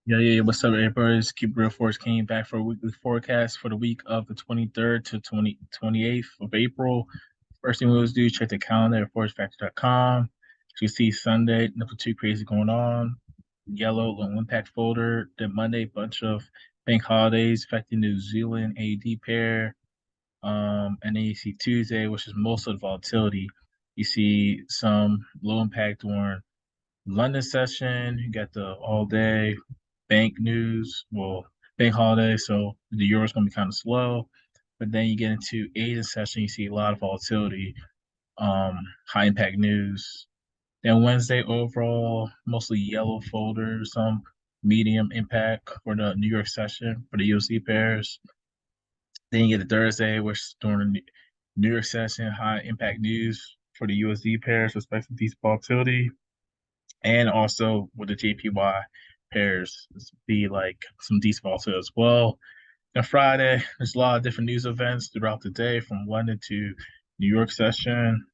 Yeah. What's up, everybody? It's Keep Real FOREX KING back for a weekly forecast for the week of the 23rd to 28th of April. First thing we always do, check the calendar at forexfactor.com. As you see, Sunday, nothing too crazy going on. Yellow, low impact folder. Then Monday, bunch of bank holidays affecting New Zealand AD pair. And then you see Tuesday, which is most of the volatility. You see some low impact during London session. You got the all day bank news, well, bank holiday, so the euro's going to be kind of slow. But then you get into Asian session, you see a lot of volatility, high impact news. Then Wednesday overall, mostly yellow folder, some medium impact for the New York session for the USD pairs. Then you get the Thursday, which is during the New York session, high impact news for the USD pairs, respecting these volatility, and also with the JPY pairs be like some decent volatility as well. On Friday, there's a lot of different news events throughout the day from London to New York session.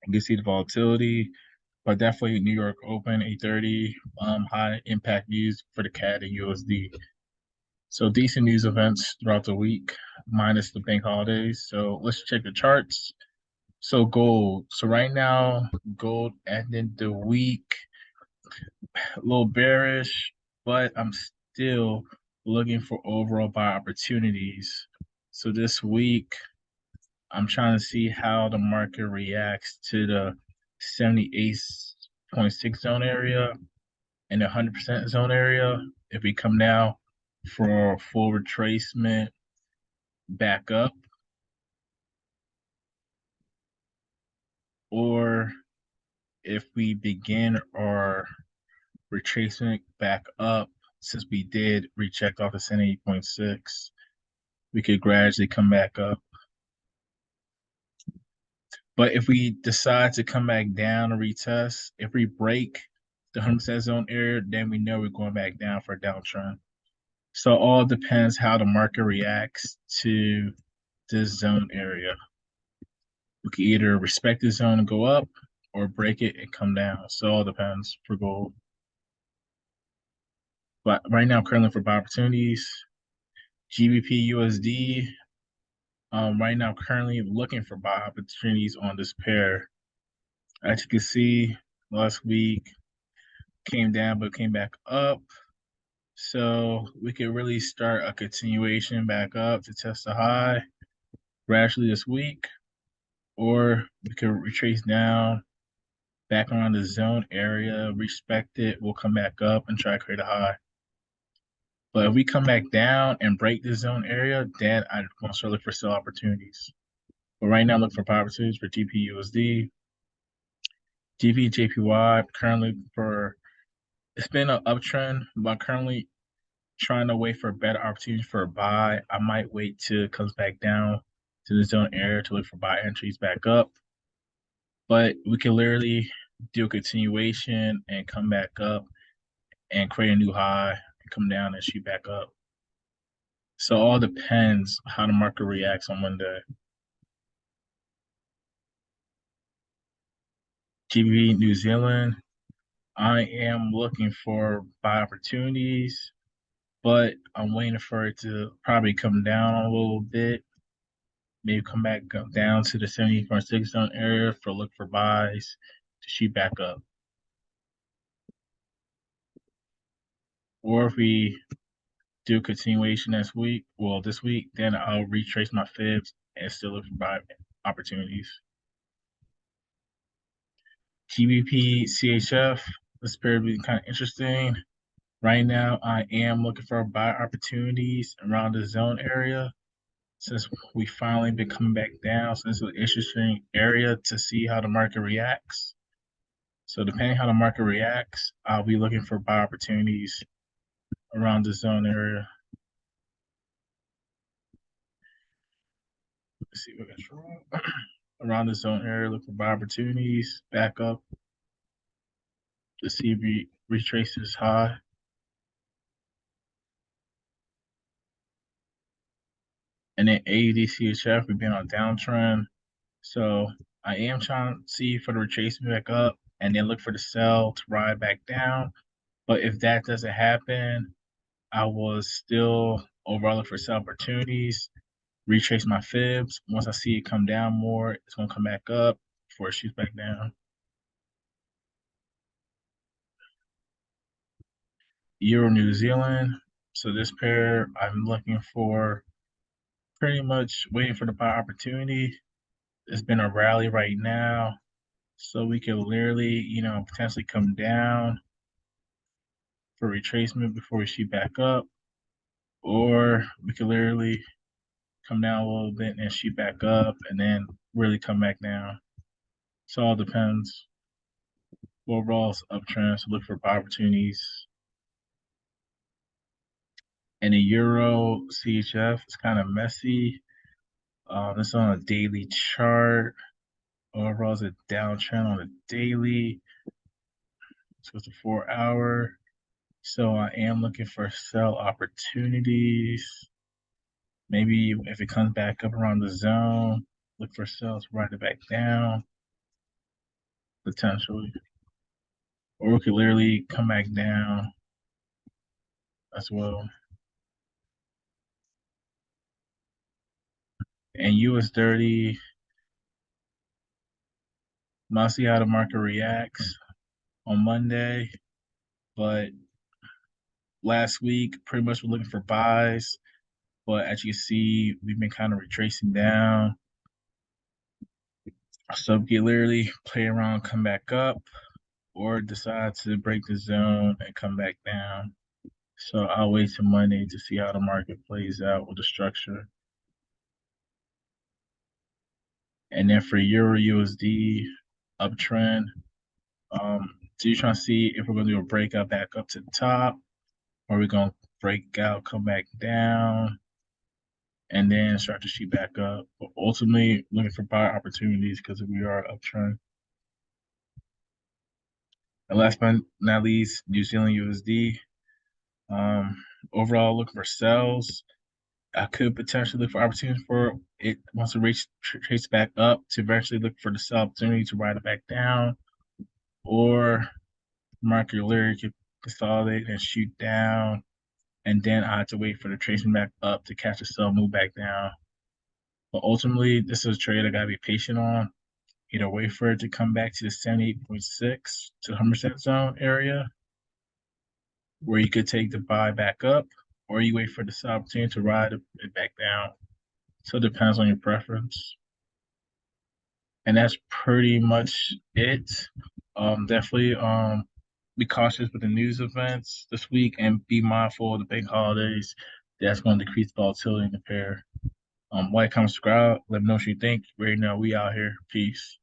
You can see the volatility, but definitely New York Open 8:30, high impact news for the CAD and USD. So decent news events throughout the week, minus the bank holidays. So let's check the charts. So gold. So right now, gold ended the week a little bearish, but I'm still looking for overall buy opportunities. So this week, I'm trying to see how the market reacts to the 78.6 zone area and the 100% zone area. If we come down for a full retracement back up, or if we begin our retracement back up, since we did reject off the 78.6, we could gradually come back up. But if we decide to come back down and retest, if we break the 100% zone area, then we know we're going back down for a downtrend. So all depends how the market reacts to this zone area. We can either respect the zone and go up or break it and come down. So all depends for gold. But right now, currently for buy opportunities, GBP USD. Right now, currently looking for buy opportunities on this pair. As you can see, last week came down but came back up. So we could really start a continuation back up to test the high gradually this week, or we could retrace down back around the zone area, respect it, we'll come back up and try to create a high. But if we come back down and break the zone area, then I want to start looking for sell opportunities. But right now, look for buy opportunities for GP USD, GP JPY. Currently, for it's been an uptrend, but currently trying to wait for a better opportunity for a buy. I might wait till it comes back down to the zone area to look for buy entries back up. But we can literally do a continuation and come back up and create a new high and come down and shoot back up. So all depends how the market reacts on Monday. GB New Zealand, I am looking for buy opportunities, but I'm waiting for it to probably come down a little bit. Maybe come back down to the 70.6 zone area for look for buys to shoot back up. Or if we do continuation this week, then I'll retrace my fibs and still look for buy opportunities. GBP CHF, this pair be kind of interesting. Right now, I am looking for buy opportunities around the zone area. Since we finally been coming back down, so this is an interesting area to see how the market reacts. So depending how the market reacts, I'll be looking for buy opportunities around the zone area. Let's see what goes wrong. Around the zone area, look for buy opportunities, back up to see if we retrace this high. And then AUD we've been on downtrend. So I am trying to see for the retracement back up and then look for the sell to ride back down. But if that doesn't happen, I will still overall look for sell opportunities, retrace my fibs. Once I see it come down more, it's gonna come back up before it shoots back down. Euro New Zealand. So this pair, I'm looking for pretty much waiting for the buy opportunity. It's been a rally right now, so we could literally, potentially come down for retracement before we shoot back up, or we could literally come down a little bit and shoot back up, and then really come back down. So it all depends. Overall, it's uptrend, so look for buy opportunities. And the Euro CHF is kind of messy. It's on a daily chart. Overall, it's a downtrend on a daily. So it's a 4 hour. So I am looking for sell opportunities. Maybe if it comes back up around the zone, look for sells, write it back down, potentially. Or we could literally come back down as well. And US 30, I'll see how the market reacts on Monday. But last week, pretty much we're looking for buys. But as you see, we've been kind of retracing down. So we can literally play around, come back up, or decide to break the zone and come back down. So I'll wait till Monday to see how the market plays out with the structure. And then for Euro USD uptrend, so you're trying to see if we're going to do a breakout back up to the top, or we're going to break out, come back down, and then start to shoot back up. But ultimately, looking for buy opportunities because we are uptrend. And last but not least, New Zealand USD. Overall, looking for sells. I could potentially look for opportunities for it once it trace back up to eventually look for the sell opportunity to ride it back down, or market literally could consolidate and shoot down, and then I have to wait for the tracing back up to catch a sell, move back down. But ultimately, this is a trade I gotta be patient on. Either wait for it to come back to the 78.6 to the 100% zone area, where you could take the buy back up, or you wait for the sell opportunity to ride it back down. So it depends on your preference. And that's pretty much it. Definitely be cautious with the news events this week and be mindful of the big holidays. That's going to decrease volatility in the pair. Like, comment, subscribe. Let me know what you think. Right now, we out here. Peace.